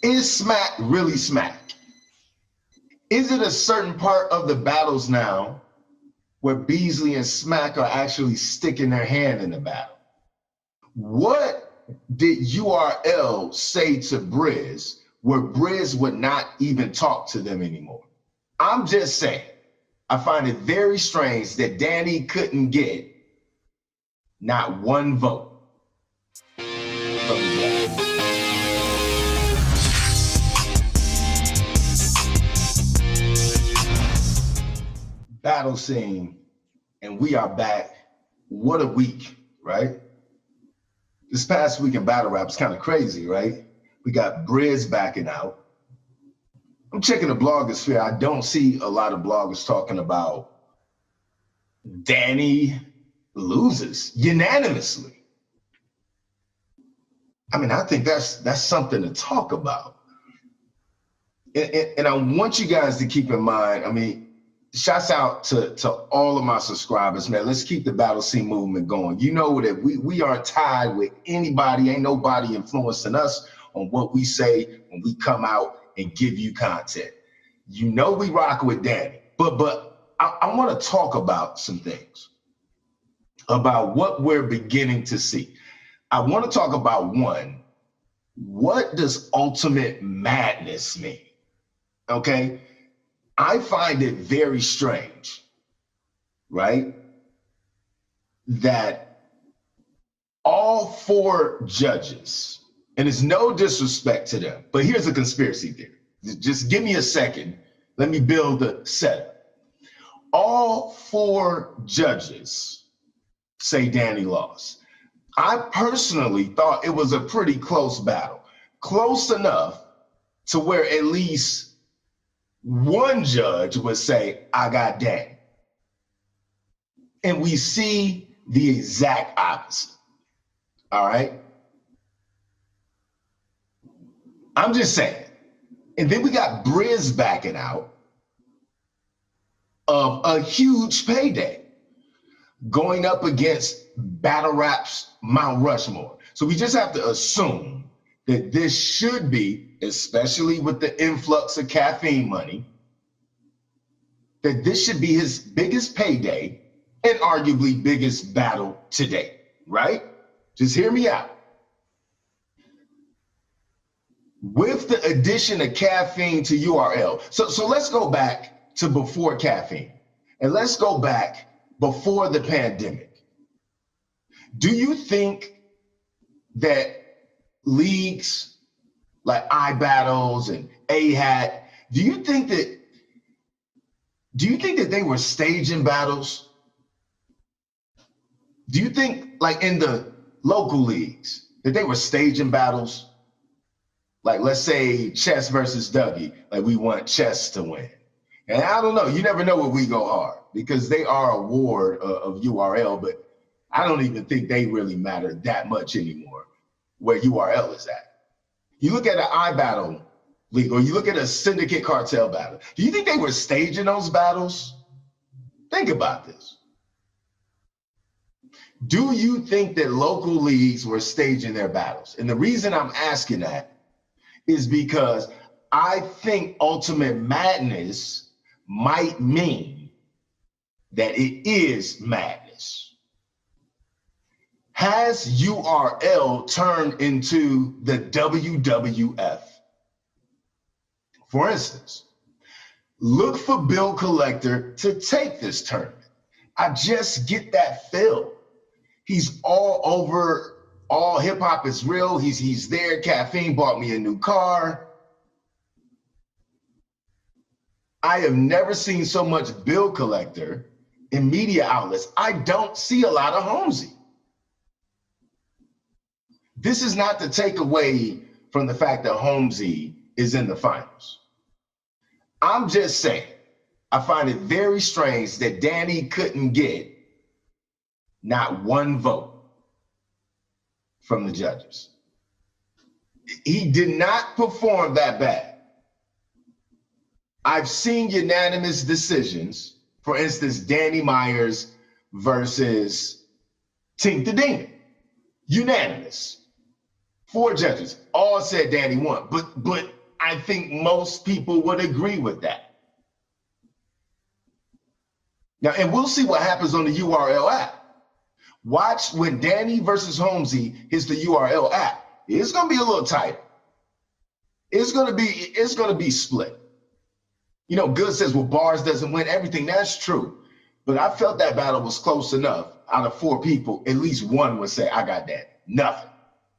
Is Smack really Smack? Is it a certain part of the battles now where Beasley and Smack are actually sticking their hand in the battle? What did URL say to Briz where Briz would not even talk to them anymore? I'm just saying, I find it very strange that Danny couldn't get not one vote from the judge. Battle scene, and we are back. What a week, right? This past week in battle rap is kind of crazy, right? We got Briz backing out. I'm checking the blogosphere. I don't see a lot of bloggers talking about Danny loses unanimously. I mean, I think that's something to talk about. And I want you guys to keep in mind, I mean, shouts out to all of my subscribers, man. Let's keep the battle scene movement going. You know that we aren't tied with anybody. Ain't nobody influencing us on what we say when we come out and give you content. You know we rock with Danny, but I want to talk about some things, about what we're beginning to see. I want to talk about one, what does ultimate madness mean? Okay, I find it very strange, right, that all four judges, and it's no disrespect to them, but here's a conspiracy theory. Just give me a second. Let me build the setup. All four judges say Danny lost. I personally thought it was a pretty close battle, close enough to where at least one judge would say, I got Danny. And we see the exact opposite. All right. I'm just saying. And then we got Briz backing out of a huge payday going up against battle rap's Mount Rushmore. So we just have to assume that this should be, especially with the influx of Caffeine money, that this should be his biggest payday and arguably biggest battle today, right? Just hear me out. With the addition of Caffeine to URL, so let's go back to before Caffeine, and let's go back before the pandemic. Do you think that leagues like iBattles and AHAT, do you think that they were staging battles? Do you think, like in the local leagues, that they were staging battles? Like, let's say Chess versus Dougie, like we want Chess to win. And I don't know, you never know where we go hard because they are a ward of URL, but I don't even think they really matter that much anymore where URL is at. You look at an iBattle league or you look at a syndicate cartel battle. Do you think they were staging those battles? Think about this. Do you think that local leagues were staging their battles? And the reason I'm asking that is because I think ultimate madness might mean that it is madness. Has URL turned into the WWF? For instance, look for Bill Collector to take this tournament. I just get that feel. He's all over. All hip hop is real. He's there. Caffeine bought me a new car. I have never seen so much Bill Collector in media outlets. I don't see a lot of Holmesy. This is not to take away from the fact that Holmesy is in the finals. I'm just saying, I find it very strange that Danny couldn't get not one vote from the judges. He did not perform that bad. I've seen unanimous decisions. For instance, Danny Myers versus Tink the Demon. Unanimous. 4 judges all said Danny won, but I think most people would agree with that. Now, and we'll see what happens on the URL app. Watch when Danny versus Holmesy hits the URL app. It's gonna be a little tighter. It's gonna be split. You know, Good says, well, Bars doesn't win everything. That's true. But I felt that battle was close enough. Out of 4 people, at least one would say, I got that. Nothing,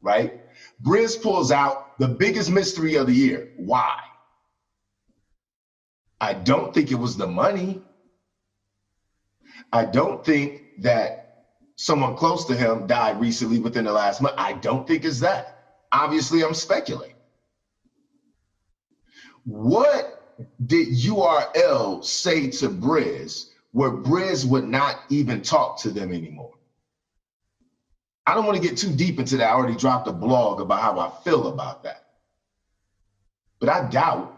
right? Briz pulls out the biggest mystery of the year. Why? I don't think it was the money. I don't think that someone close to him died recently within the last month. I don't think it's that. Obviously, I'm speculating. What did URL say to Briz where Briz would not even talk to them anymore? I don't want to get too deep into that. I already dropped a blog about how I feel about that. But I doubt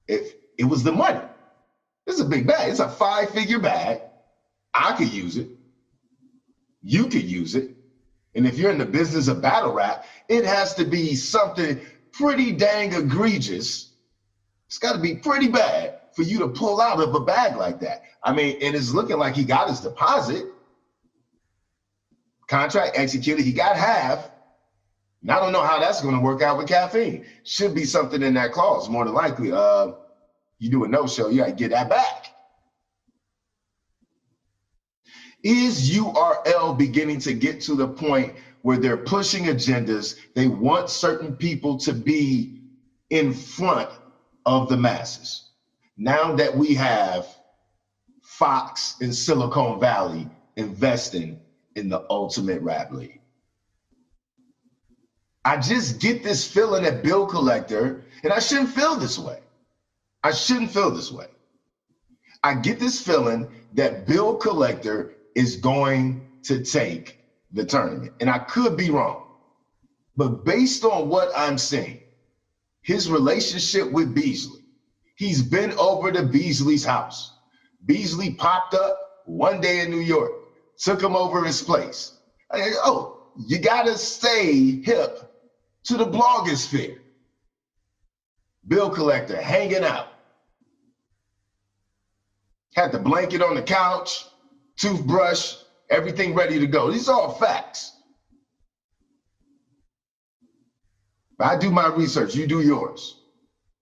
if it was the money. It's a big bag. It's a 5-figure bag. I could use it. You could use it. And if you're in the business of battle rap, it has to be something pretty dang egregious. It's got to be pretty bad for you to pull out of a bag like that. I mean, and it's looking like he got his deposit. Contract executed, he got half. And I don't know how that's going to work out with Caffeine. Should be something in that clause, more than likely. You do a no-show, you got to get that back. Is URL beginning to get to the point where they're pushing agendas? They want certain people to be in front of the masses. Now that we have Fox and Silicon Valley investing in the Ultimate Rap League. I just get this feeling that Bill Collector, and I shouldn't feel this way. I shouldn't feel this way. I get this feeling that Bill Collector is going to take the tournament. And I could be wrong. But based on what I'm seeing, his relationship with Beasley, he's been over to Beasley's house. Beasley popped up one day in New York, took him over his place. You gotta stay hip to the blogosphere. Bill Collector hanging out. Had the blanket on the couch, toothbrush, everything ready to go. These are all facts. I do my research, you do yours.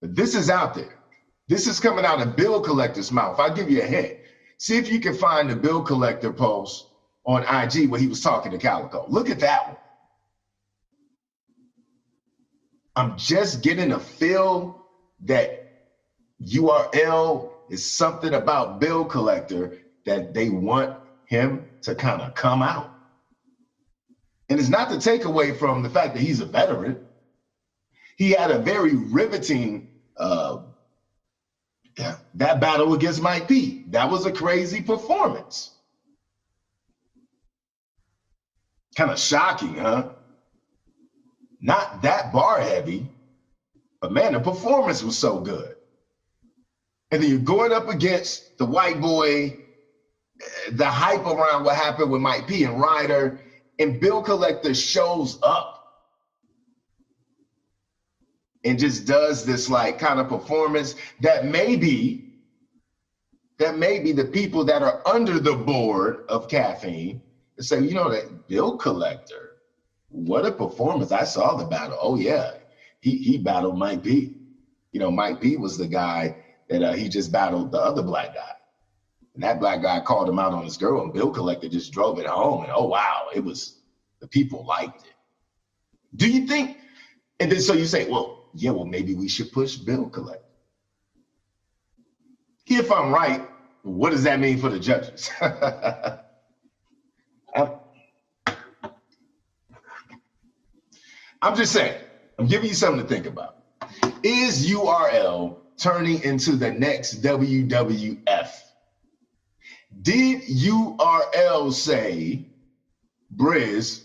But this is out there. This is coming out of Bill Collector's mouth. I'll give you a hint. See if you can find the Bill Collector post on IG where he was talking to Calico. Look at that one. I'm just getting a feel that URL is something about Bill Collector that they want him to kind of come out. And it's not to take away from the fact that he's a veteran. He had a very riveting, that battle against Mike P. That was a crazy performance. Kind of shocking, huh? Not that bar heavy, but man, the performance was so good. And then you're going up against the white boy, the hype around what happened with Mike P and Ryder, and Bill Collector shows up and just does this like kind of performance that maybe the people that are under the board of Caffeine say, you know, that Bill Collector, what a performance. I saw the battle. Oh yeah, he battled Mike P. You know, Mike P was the guy that he just battled the other black guy. And that black guy called him out on his girl, and Bill Collector just drove it home. And oh wow, the people liked it. Do you think, and then so you say, well, maybe we should push Bill Collector. If I'm right, what does that mean for the judges? I'm just saying, I'm giving you something to think about. Is URL turning into the next WWF? Did URL say, Briz,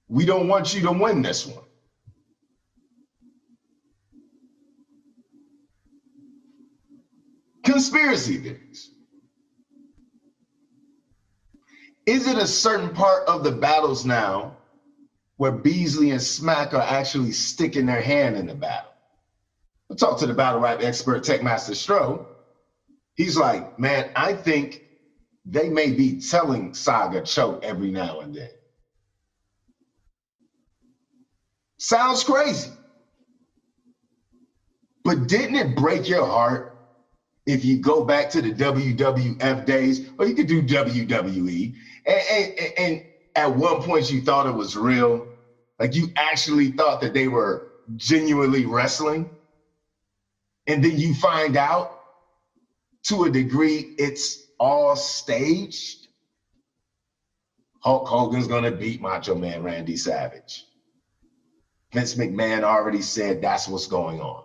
we don't want you to win this one? Conspiracy theories. Is it a certain part of the battles now where Beasley and Smack are actually sticking their hand in the battle. I talked to the battle rap expert, Techmaster Stro. He's like, man, I think they may be telling Saga choke every now and then. Sounds crazy. But didn't it break your heart if you go back to the WWF days, or you could do WWE, and at one point you thought it was real? Like you actually thought that they were genuinely wrestling? And then you find out to a degree it's all staged? Hulk Hogan's gonna beat Macho Man Randy Savage. Vince McMahon already said that's what's going on.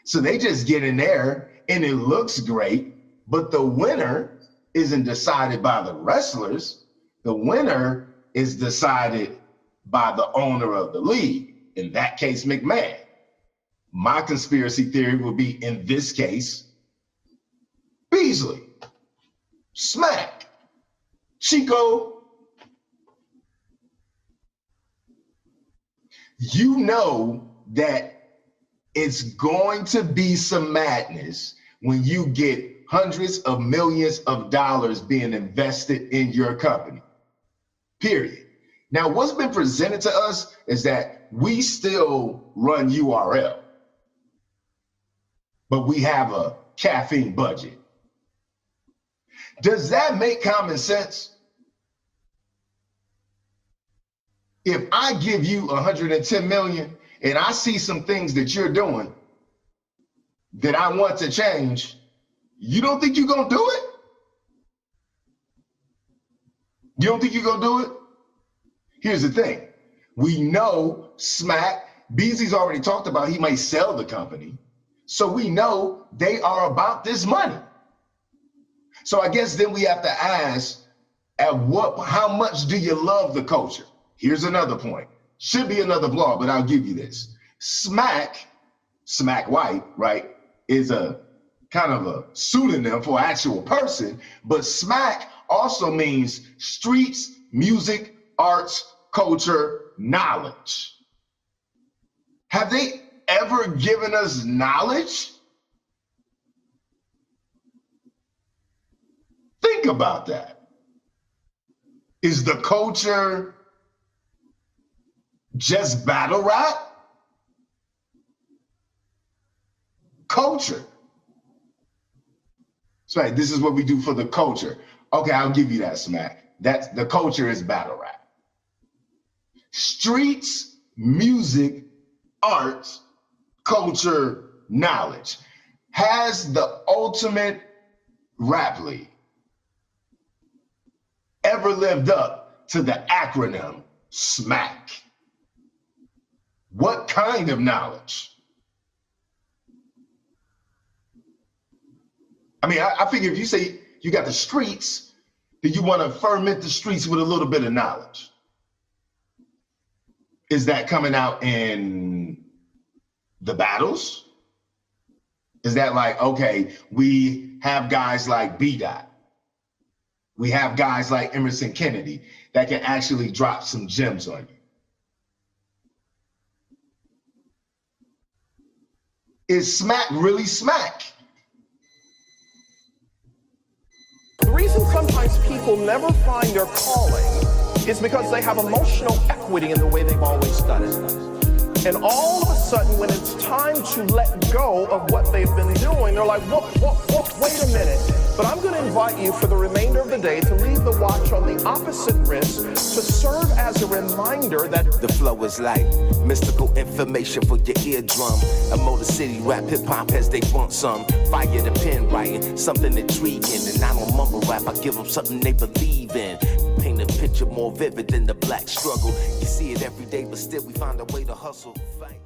So they just get in there and it looks great, but the winner isn't decided by the wrestlers. The winner is decided by the owner of the league, in that case, McMahon. My conspiracy theory would be, in this case, Beasley, Smack, Chico. You know that it's going to be some madness when you get hundreds of millions of dollars being invested in your company, period. Now, what's been presented to us is that we still run URL, but we have a caffeine budget. Does that make common sense? If I give you 110 million and I see some things that you're doing that I want to change, you don't think you're gonna do it? You don't think you're gonna do it? Here's the thing. We know Smack, Beasley's already talked about he may sell the company. So we know they are about this money. So I guess then we have to ask, how much do you love the culture? Here's another point. Should be another blog, but I'll give you this. Smack White, right, is a kind of a pseudonym for an actual person, but Smack also means streets, music, arts, culture, knowledge. Have they ever given us knowledge? Think about that. Is the culture just battle rap? Culture. That's right, this is what we do for the culture. Okay, I'll give you that, Smack. That's the culture is battle rap. Streets, music, arts, culture, knowledge. Has the ultimate rap league ever lived up to the acronym SMAC? What kind of knowledge? I mean, I figure if you say you got the streets, then you want to ferment the streets with a little bit of knowledge. Is that coming out in the battles? Is that like, okay, we have guys like B-Dot. We have guys like Emerson Kennedy that can actually drop some gems on you. Is Smack really Smack? The reason sometimes people never find their calling is because they have emotional equity in the way they've always done it. And all of a sudden, when it's time to let go of what they've been doing, they're like, wait a minute. But I'm going to invite you for the remainder of the day to leave the watch on the opposite wrist to serve as a reminder that the flow is like mystical information for your eardrum. A Motor City rap hip-hop as they want some. Fire the pen writing, something intriguing. And I don't mumble rap, I give them something they believe in. Paint a picture more vivid than the black struggle. You see it every day, but still we find a way to hustle. Fight.